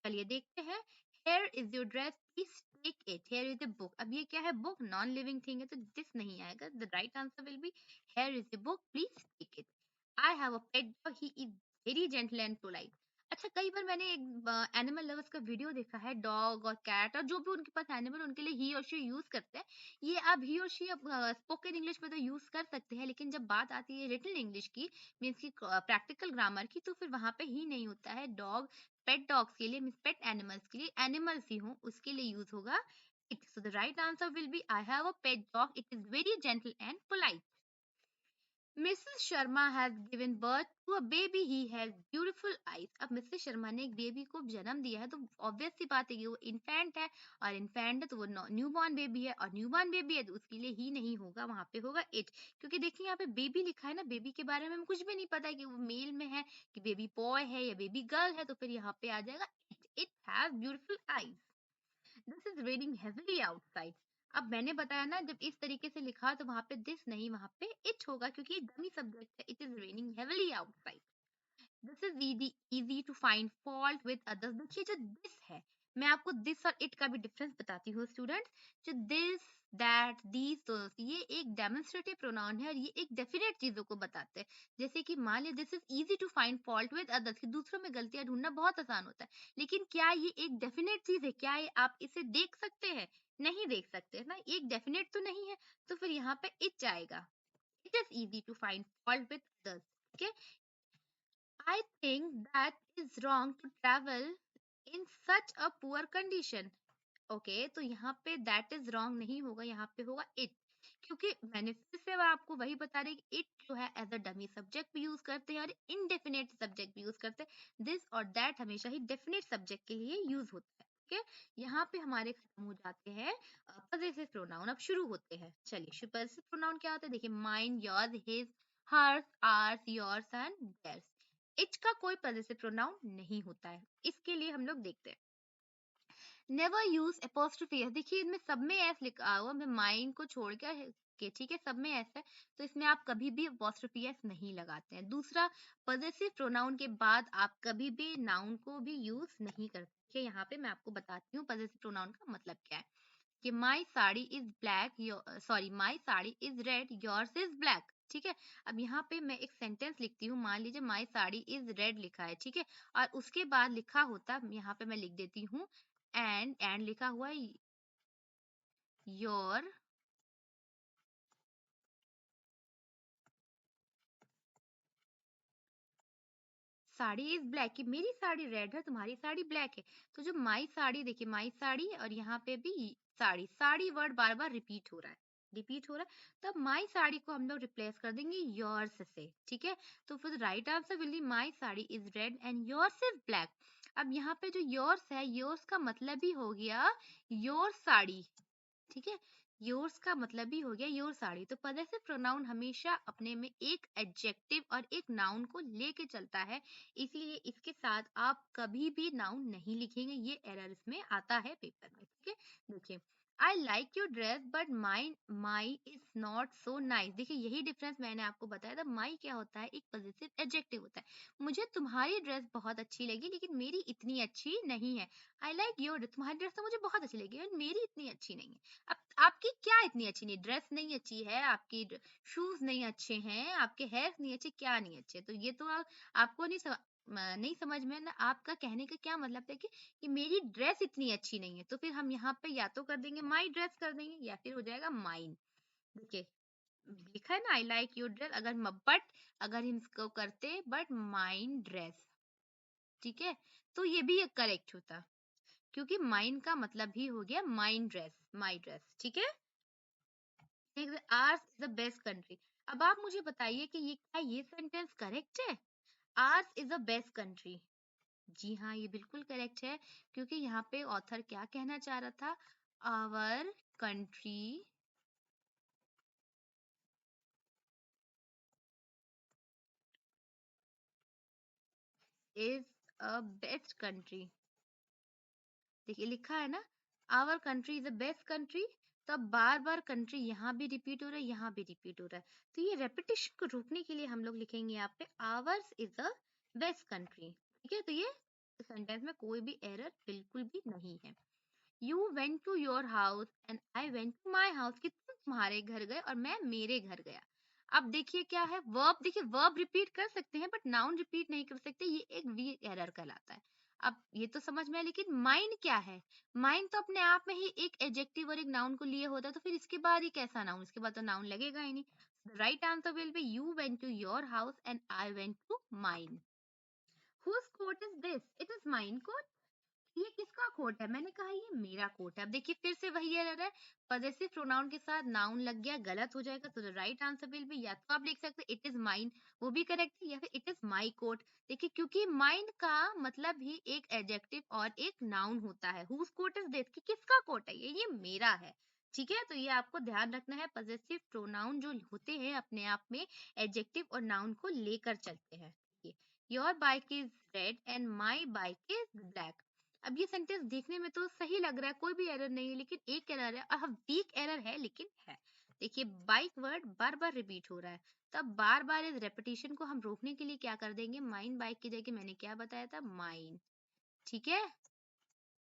चलिए देखते हैं, here is your dress please take it. Here is a book, अब ये क्या है, बुक नॉन लिविंग थिंग है, तो दिस नहीं आएगा। The right answer will be here is a book please take it. I have a pet dog, he is very gentle and polite. अच्छा कई बार मैंने एक एनिमल लवर्स का वीडियो देखा है, डॉग और कैट और जो भी उनके पास एनिमल, उनके लिए ही और शी यूज करते हैं। ये अब ही और शी अब स्पोकन इंग्लिश में तो यूज कर सकते हैं, लेकिन जब बात आती है रिटन इंग्लिश की, मीन्स की प्रैक्टिकल ग्रामर की, तो फिर वहां पे ही नहीं होता है। डॉग, पेट डॉग्स के लिए मीन्स पेट एनिमल्स के लिए, एनिमल्स ही हो उसके लिए यूज होगा it. So the right answer will be I have a pet dog, it is very gentle and polite. Mrs Sharma has given birth to a baby, he has beautiful eyes. अब मिसेस शर्मा ने एक बेबी को जन्म दिया है, तो ऑब्वियस सी बात है कि वो इन्फेंट है, और इन्फेंट है तो वो न्यू बॉर्न बेबी है, और न्यू बॉर्न बेबी है तो उसके लिए ही नहीं होगा, वहां पे होगा इट। क्योंकि देखिए यहाँ पे बेबी लिखा है ना, बेबी के बारे में हमें कुछ भी नहीं पता है कि वो मेल में है, कि बेबी बॉय है या बेबी गर्ल है, तो फिर यहाँ पे आ जाएगा it. It has beautiful eyes. This is raining heavily outside. अब मैंने बताया ना, जब इस तरीके से लिखा तो वहां पे दिस नहीं, वहां पे इट होगा, क्योंकि डमी सब्जेक्ट है। It is raining heavily outside. This is easy to find fault with others. देखिए जो दिस है, मैं आपको दिस और इट का भी डिफरेंस बताती हूँ स्टूडेंट्स। जो दिस, दैट, दीज, दोस, ये एक डेमोन्स्ट्रेटिव प्रोनाउन है और ये एक डेफिनेट चीजों को बताते हैं। जैसे कि मान लिया this is easy to find fault with others, कि दूसरों में गलतियां ढूंढना बहुत आसान होता है। लेकिन क्या ये एक डेफिनेट चीज है? क्या ये आप इसे देख सकते हैं? नहीं देख सकते है ना, एक डेफिनेट तो नहीं है। तो फिर यहाँ पे इट आएगा। It is easy to find fault with others. Okay, I think that is wrong to travel in such a poor condition. Okay, तो यहाँ पे दैट इज रॉन्ग नहीं होगा, यहाँ पे होगा इट। क्योंकि मैंने फिर से आपको वही बता रही कि इट जो है एज अ डमी सब्जेक्ट भी यूज करते हैं और इनडेफिनेट सब्जेक्ट भी यूज करते हैं। दिस और दैट हमेशा ही डेफिनेट सब्जेक्ट के लिए यूज होता है। ओके, यहाँ पे हमारे खत्म हो जाते हैं पजेसिव प्रोनाउन। अब शुरू होते हैं। चलिए, पजेसिव प्रोनाउन क्या होता है? देखिए, mine, yours, his, hers, ours, yours and theirs. It का कोई पजेसिव प्रोनाउन नहीं होता है। इसके लिए हम लोग देखते हैं, नेवर यूज एपोस्ट्रोफी। देखिए इनमें सब में एस लिखा हुआ, मैं माइन को छोड़ के ठीक है, सब में एस है, तो इसमें आप कभी भी एपोस्ट्रोफी एस नहीं लगाते हैं। दूसरा, पॉजेसिव प्रोनाउन के बाद आप कभी भी नाउन को भी यूज नहीं करते। यहाँ पे मैं आपको बताती हूँ पॉजेसिव प्रोनाउन का मतलब क्या है। कि my sari is black, sorry, my sari is red, yours is black. ठीक है, अब यहाँ पे मैं एक सेंटेंस लिखती हूँ। मान लीजिए माई साड़ी इज रेड लिखा है, ठीक है, और उसके बाद लिखा होता, यहाँ पे मैं लिख देती हूँ एंड लिखा हुआ है योर साड़ी इज ब्लैक, कि मेरी साड़ी रेड है, तुम्हारी साड़ी ब्लैक है। तो जो माई साड़ी, देखिए माई साड़ी और यहाँ पे भी साड़ी, साड़ी वर्ड बार बार रिपीट हो रहा है, रिपीट हो रहा है। तब माई साड़ी को हम लोग रिप्लेस कर देंगे योर्स से। ठीक है, तो फिर right answer will be my sari is red and yours is black. अब यहाँ पे जो योर्स है, योर्स का मतलब भी हो गया योर साड़ी। ठीक है, योर्स का मतलब भी हो गया योर साड़ी। तो पजेसिव प्रोनाउन हमेशा अपने में एक एडजेक्टिव और एक नाउन को लेके चलता है, इसलिए इसके साथ आप कभी भी नाउन नहीं लिखेंगे। ये एरर इसमें आता है पेपर में। ठीक है, देखिए, I like your dress but my is not so nice. देखिए यही डिफरेंस मैंने आपको बताया था। माई क्या होता है? एक पॉजिटिव एडजेक्टिव होता है। मुझे तुम्हारी ड्रेस बहुत अच्छी लगी लेकिन मेरी इतनी अच्छी नहीं है। आई लाइक योर, तुम्हारी ड्रेस तो मुझे बहुत अच्छी लगी और मेरी इतनी अच्छी नहीं है। अब आपकी क्या इतनी अच्छी नहीं? ड्रेस नहीं अच्छी है आपकी, शूज नहीं अच्छे हैं आपके, हेयर नहीं अच्छे, क्या नहीं अच्छे? तो ये तो आपको नहीं समझ में ना। आपका कहने का क्या मतलब है कि मेरी ड्रेस इतनी अच्छी नहीं है, तो फिर हम यहाँ पे या तो कर देंगे माई ड्रेस कर देंगे या फिर हो जाएगा माइन। देखिए लिखा है ना I like your dress, but अगर हम इसको करते बट माइन ड्रेस, ठीक है, तो ये भी एक करेक्ट होता, क्योंकि माइन का मतलब ही हो गया माइन ड्रेस, माई ड्रेस। ठीक है, ours is the best country. अब आप मुझे बताइए कि ये क्या ये सेंटेंस करेक्ट है? Ours is the best country. जी हाँ, ये बिल्कुल करेक्ट है, क्योंकि यहाँ पे ऑथर क्या कहना चाह रहा था? Our country is a best country. देखिए लिखा है ना, our country is the best country. तो अब बार बार कंट्री यहाँ भी रिपीट हो रहा है, यहाँ भी रिपीट हो रहा है, तो ये रेपिटेशन को रोकने के लिए हम लोग लिखेंगे यहाँ पे hours is the best country. ठीक है, तो ये सेंटेंस में कोई भी एरर बिल्कुल भी नहीं है। You went to your house and I went to my house, कि तुम तुम्हारे घर गए और मैं मेरे घर गया। अब देखिए क्या है वर्ब, देखिए वर्ब रिपीट कर सकते हैं बट नाउन रिपीट नहीं कर सकते, ये एक वीक एरर कहलाता है। अब ये तो समझ में आया, लेकिन माइन क्या है? माइन तो अपने आप में ही एक एडजेक्टिव और एक नाउन को लिए होता है, तो फिर इसके बाद ही कैसा नाउन? इसके बाद तो नाउन लगेगा ही नहीं। Right answer will be you went to your house and I went to mine. Whose coat is this? It is mine coat. ये किसका कोट है? मैंने कहा ये मेरा कोट है। अब देखिए फिर से वही एरर है, पजेसिव प्रोनाउन के साथ नाउन लग गया, गलत हो जाएगा। तो राइट आंसर विल बी, या तो आप लिख सकते हैं इट इज माइन, वो भी करेक्ट है, या फिर इट इज माई कोट। देखिए क्योंकि माइन का मतलब ही एक एडजेक्टिव और एक नाउन होता है। हुज कोट इज दिस, कि किसका कोट है ये मेरा है। ठीक है, तो ये आपको ध्यान रखना है, पजेसिव प्रोनाउन जो होते हैं अपने आप में एडजेक्टिव और नाउन को लेकर चलते हैं। Your bike is red and my bike is black. अब ये सेंटेंस देखने में तो सही लग रहा है, कोई भी एरर नहीं है, लेकिन एक एरर है, हाँ वीक एरर है लेकिन है। देखिए बाइक वर्ड बार बार रिपीट हो रहा है, तो अब बार बार इस रेपिटेशन को हम रोकने के लिए क्या कर देंगे, माइन बाइक की जगह मैंने क्या बताया था, माइन। ठीक है,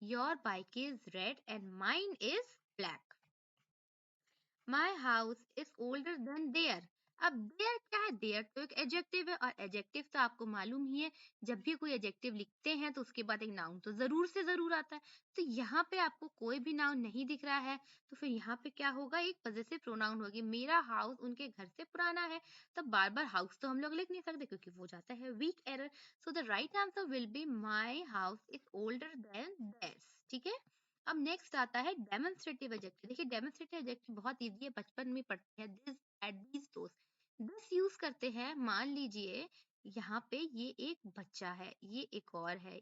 your bike is red and mine is black. My house is older than their. अब देयर क्या है, देयर तो एक एडजेक्टिव है, और एडजेक्टिव तो आपको मालूम ही है, जब भी कोई एडजेक्टिव लिखते हैं तो उसके बाद एक नाउन तो जरूर से जरूर आता है। तो यहाँ पे आपको कोई भी नाउन नहीं दिख रहा है, तो फिर यहाँ पे क्या होगा, एक पजेसिव प्रोनाउन होगी। मेरा हाउस उनके घर से पुराना है, तब बार बार हाउस तो हम लोग लिख नहीं सकते क्योंकि वो जाता है weak error. So the right answer will be my house is older than theirs। ठीक है, अब नेक्स्ट आता है डेमोन्स्ट्रेटिव एडजेक्टिव। देखिए डेमोन्स्ट्रेटिव एडजेक्टिव बहुत इजी है, बचपन में पढ़ते हैं, this that these those. This use करते हैं, मान लीजिए यहाँ पे ये एक बच्चा है, ये एक और है,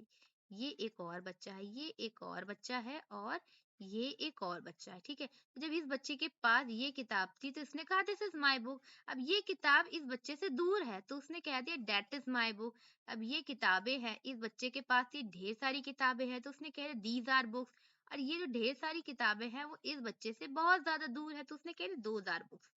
ये एक और बच्चा है, ये एक और बच्चा है, और ये एक और बच्चा है। ठीक है, तो जब इस बच्चे के पास ये किताब थी तो इसने कहा दिस इज माई बुक। अब ये किताब इस बच्चे से दूर है तो उसने कह दिया दैट इज माई बुक। अब ये किताबें हैं, इस बच्चे के पास ये ढेर सारी किताबें हैं तो उसने कह दिया दीज आर बुक्स। और ये जो ढेर सारी किताबें हैं वो इस बच्चे से बहुत ज्यादा दूर है तो उसने कह दिया दो हजार बुक्स।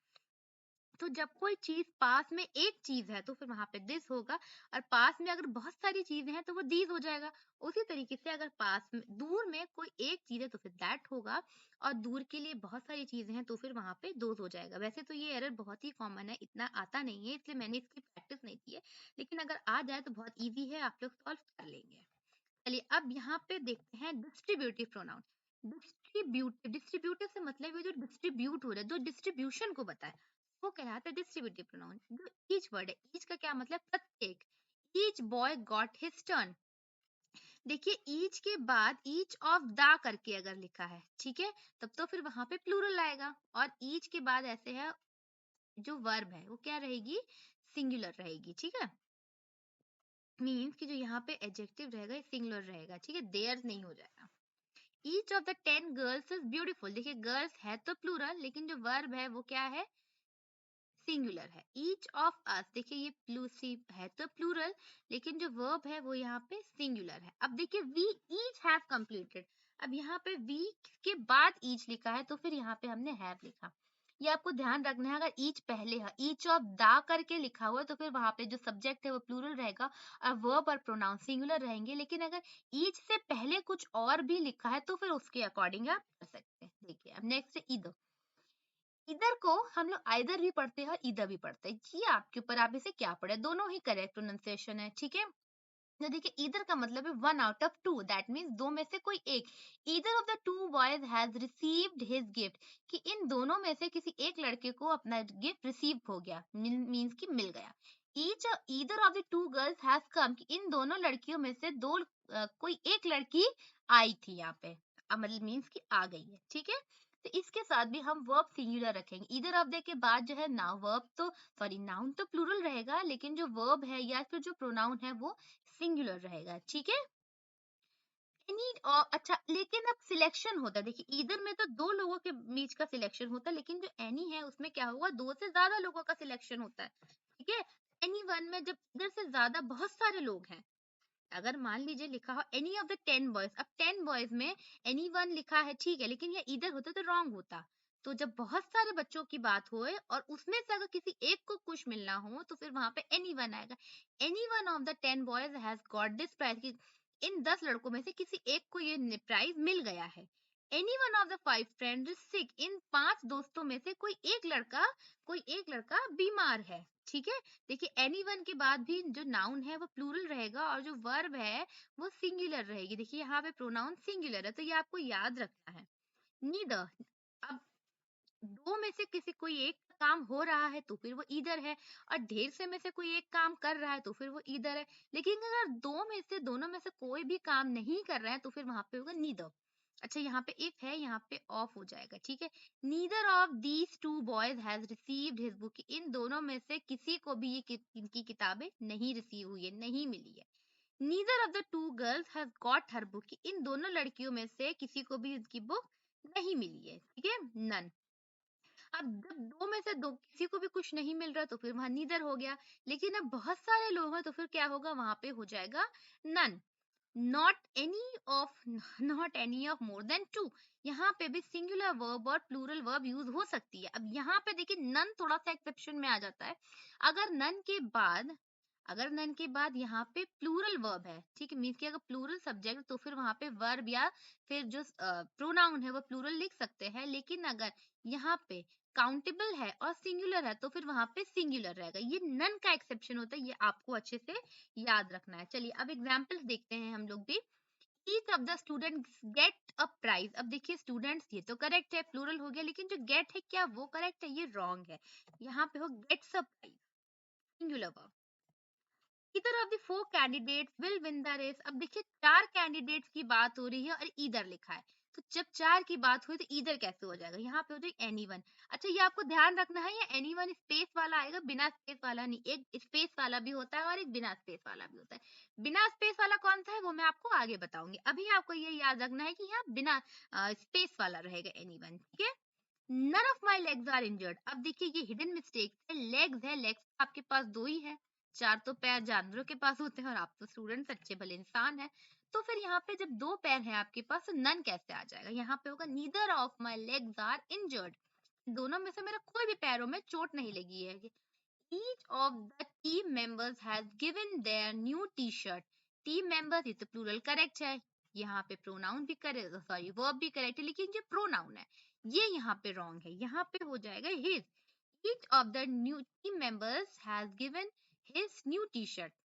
तो जब कोई चीज पास में एक चीज है तो फिर वहां पे दिस होगा, और पास में अगर बहुत सारी चीजें हैं तो वो दीज हो जाएगा। उसी तरीके से अगर पास में दूर में कोई एक चीज है तो फिर दैट होगा, और दूर के लिए बहुत सारी चीजें हैं तो फिर वहां पे दोज हो जाएगा। वैसे तो ये एरर बहुत ही कॉमन है, इतना आता नहीं है इसलिए मैंने इसकी प्रैक्टिस नहीं की है, लेकिन अगर आ जाए तो बहुत ईजी है, आप लोग सॉल्व कर लेंगे। चलिए अब यहाँ पे देखते हैं डिस्ट्रीब्यूटिव प्रोनाउन। डिस्ट्रीब्यूटिव से मतलब है जो डिस्ट्रीब्यूट हो रहा है, जो डिस्ट्रीब्यूशन को बताए, वो कहलाता है डिस्ट्रीब्यूटिव प्रोनाउन। जो ईच वर्ड है, ईच का क्या मतलब, प्रत्येक। Each boy got his turn. देखिए ईच के बाद ईच ऑफ द करके अगर लिखा है, ठीक है, तब तो फिर वहां पे प्लूरल आएगा, और ईच के बाद ऐसे है जो वर्ब है वो क्या रहेगी, सिंगुलर रहेगी। ठीक है, मीन्स कि जो यहाँ पे एडजेक्टिव रहेगा सिंगुलर रहेगा। ठीक है, देयर नहीं हो जाएगा। Each of the 10 girls is beautiful. देखिए गर्ल्स है तो प्लूरल, लेकिन जो वर्ब है वो क्या है, सिंगुलर है। ईच ऑफ अस, देखिए ये प्लूसिव है तो प्लूरल, लेकिन जो वर्ब है वो यहाँ पे सिंगुलर है। अब देखिए वी ईच हैव कंप्लीटेड। अब यहाँ पे वी के बाद ईच लिखा है तो फिर यहाँ पे हमने हैव लिखा। ये आपको ध्यान रखना है, अगर ईच पहले है, ईच ऑफ दा करके लिखा हुआ है तो फिर वहां पे जो सब्जेक्ट है वो प्लूरल रहेगा, और वर्ब और प्रोनाउन सिंगुलर रहेंगे। लेकिन अगर ईच से पहले कुछ और भी लिखा है तो फिर उसके अकॉर्डिंग आप कर सकते हैं। देखिए अब नेक्स्ट है ईदर। इधर को हम लोग आइदर भी पढ़ते हैं और इधर भी पढ़ते हैं, ये आपके ऊपर, आप इसे क्या पढ़े, दोनों ही करेक्ट प्रोनाउंसिएशन है। ठीक है, तो देखिए इधर का मतलब है one out of two, that means दो में से कोई एक। Either of the two boys has received his gift, कि इन दोनों में से किसी एक लड़के को अपना गिफ्ट रिसीव हो गया, मीन्स कि मिल गया। Each either of the two girls has come, कि इन दोनों लड़कियों में से दो कोई एक लड़की आई थी यहाँ पे, मतलब मीन्स कि आ गई है। ठीक है, तो इसके साथ भी हम वर्ब सिंगुलर रखेंगे। ईदर ऑफ द के बाद जो है नाउन, वर्ब तो सॉरी नाउन तो प्लूरल रहेगा, लेकिन जो वर्ब है या फिर जो प्रोनाउन है वो सिंगुलर रहेगा। ठीक है, एनी अच्छा, लेकिन अब सिलेक्शन होता है। देखिए इधर में तो दो लोगों के बीच का सिलेक्शन होता है, लेकिन जो एनी है उसमें क्या होगा, दो से ज्यादा लोगों का सिलेक्शन होता है। ठीक है, एनी वन में जब इधर से ज्यादा बहुत सारे लोग हैं, अगर मान लीजिए लिखा हो एनी ऑफ द 10 बॉयज, अब 10 बॉयज में एनी वन लिखा है, ठीक है, लेकिन ये इधर होता तो रॉन्ग होता। तो जब बहुत सारे बच्चों की बात होए और उसमें से अगर किसी एक को कुछ मिलना हो तो फिर वहां पे एनी वन आएगा। Any one of the 10 boys has got this prize, इन 10 लड़कों में से किसी एक को ये प्राइज मिल गया है। Any one of the 5 friend is sick, इन 5 दोस्तों में से कोई एक लड़का बीमार है। ठीक है, देखिए एनी वन के बाद भी जो नाउन है वो प्लूरल रहेगा, और जो वर्ब है वो सिंगुलर रहेगी। देखिए यहाँ पे प्रोनाउन सिंगुलर है तो ये आपको याद रखना है। नीदर, अब दो में से किसी कोई एक काम हो रहा है तो फिर वो ईदर है, और ढेर से में से कोई एक काम कर रहा है तो फिर वो ईदर है। लेकिन अगर दो में से दोनों में से कोई भी काम नहीं कर रहा है तो फिर वहां पे होगा नीदर। अच्छा यहाँ पे इफ है, यहाँ पे ऑफ हो जाएगा। ठीक है, neither of these two boys has received his book, इन दोनों में से किसी को भी इनकी किताबें नहीं रिसीव हुई है, नहीं मिली है। Neither of the two girls has got her book, इन दोनों लड़कियों में से किसी को भी इसकी बुक नहीं मिली है। ठीक है, नन। अब जब दो में से दो किसी को भी कुछ नहीं मिल रहा तो फिर वहां नीदर हो गया, लेकिन अब बहुत सारे लोग हैं तो फिर क्या होगा, वहां पे हो जाएगा none. Not any of not any of more than two. यहाँ पे भी सिंगुलर वर्ब और प्लूरल वर्ब यूज हो सकती है। अब यहाँ पे देखिए नन थोड़ा सा एक्सेप्शन में आ जाता है। अगर नन के बाद अगर नन के बाद यहाँ पे प्लूरल वर्ब है, ठीक है, मीन्स कि अगर प्लूरल सब्जेक्ट तो फिर वहां पे वर्ब या फिर जो प्रोनाउन है वो प्लूरल लिख सकते हैं। लेकिन अगर यहाँ पे काउंटेबल है और सिंगुलर है तो फिर वहां पे सिंगुलर रहेगा। ये नन का एक्सेप्शन होता है, ये आपको अच्छे से याद रखना है। चलिए अब एग्जाम्पल्स देखते हैं हम लोग भी। Each of the students get a prize. अब देखिए स्टूडेंट्स ये तो करेक्ट है, प्लूरल हो गया, लेकिन जो गेट है क्या वो करेक्ट है? ये रॉन्ग है। यहाँ पे हो gets a prize, singular verb. Either of the four candidates will win the race. अब देखिए चार कैंडिडेट्स की बात हो रही है और ईदर लिखा है, तो जब चार की बात हुई तो ईदर कैसे हो जाएगा? यहाँ पे हो जाएगा एनीवन। अच्छा ये आपको ध्यान रखना है, ये एनीवन स्पेस वाला आएगा, बिना स्पेस वाला नहीं। एक स्पेस वाला भी होता है और एक बिना स्पेस वाला भी होता है। बिना स्पेस वाला कौन सा है वो मैं आपको आगे बताऊंगी। अभी आपको ये याद रखना है कि यहाँ बिना स्पेस वाला रहेगा एनीवन, ठीक है। None of my legs are injured. अब देखिए ये हिडन मिस्टेक है, लेग्स है, लेग्स आपके पास दो ही है, चार तो पैर जानवरों के पास होते हैं और आप तो स्टूडेंट्स अच्छे भले इंसान है। तो फिर यहाँ पे जब दो पैर हैं आपके पास तो नन कैसे आ जाएगा? यहाँ पे होगा neither of my legs are injured. दोनों में से मेरा कोई भी पैरों में चोट नहीं लगी है। Each of the team members has given their new t-shirt। Team members ये तो प्लूरल करेक्ट है, यहाँ पे प्रोनाउन भी करेक्ट, सॉरी वर्ब भी करेक्ट है, लेकिन जो प्रोनाउन है ये यहाँ पे रॉन्ग है। यहाँ पे हो जाएगा his. Each of the new team members has given his new t-shirt।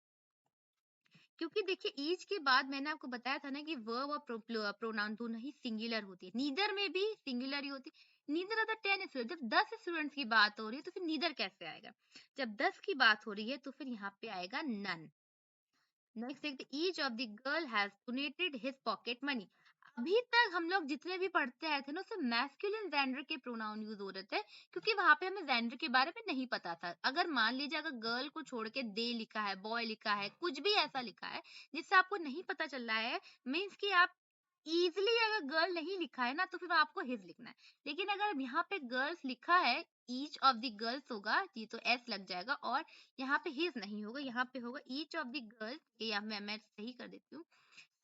क्योंकि देखिए ईच के बाद मैंने आपको बताया था ना कि वर्ब और प्रोनाउन दोनों ही सिंगुलर होती है। नीदर में भी सिंगुलर ही होती है। नीदर ऑफ द 10 स्टूडेंट, जब 10 स्टूडेंट्स की बात हो रही है तो फिर नीदर कैसे आएगा? जब 10 की बात हो रही है तो फिर यहाँ पे आएगा नन। नेक्स्ट देखते, each of the girl has donated his pocket money. अभी तक हम लोग जितने भी पढ़ते आए थे ना उसमें मैस्कुलिन जेंडर के प्रोनाउन यूज हो रहे थे, क्योंकि वहां पे हमें जेंडर के बारे में नहीं पता था। अगर मान लीजिए अगर गर्ल को छोड़ के दे लिखा है, बॉय लिखा है, कुछ भी ऐसा लिखा है जिससे आपको नहीं पता चल रहा है, मीन्स कि आप इजिली अगर गर्ल नहीं लिखा है ना तो फिर आपको हिज लिखना है। लेकिन अगर यहाँ पे गर्ल्स लिखा है, ईच ऑफ द गर्ल्स होगा, ये तो एस लग जाएगा और यहाँ पे हिज नहीं होगा, यहाँ पे होगा ईच ऑफ द गर्ल्स। या मैं सही कर देती हूँ,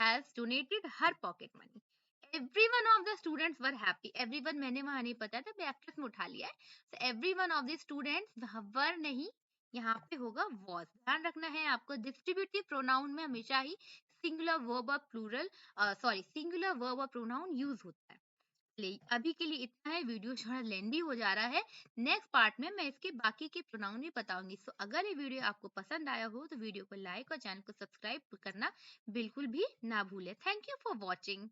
has donated her pocket money. Everyone of the students were happy. Everyone मैंने वहां नहीं पता था, मैं एक्ट्रेस में उठा लिया है, तो everyone of the students were नहीं, यहाँ पे होगा was। ध्यान रखना है आपको, डिस्ट्रीब्यूटिव प्रोनाउन में हमेशा ही सिंगुलर वर्ब और प्लूरल सॉरी सिंगुलर वर्ब और प्रोनाउन यूज होता है। अभी के लिए इतना है, वीडियो थोड़ा लेंदी हो जा रहा है। नेक्स्ट पार्ट में मैं इसके बाकी के प्रोनाउन भी बताऊंगी। सो अगर ये वीडियो आपको पसंद आया हो तो वीडियो को लाइक और चैनल को सब्सक्राइब करना बिल्कुल भी ना भूले। Thank you for watching.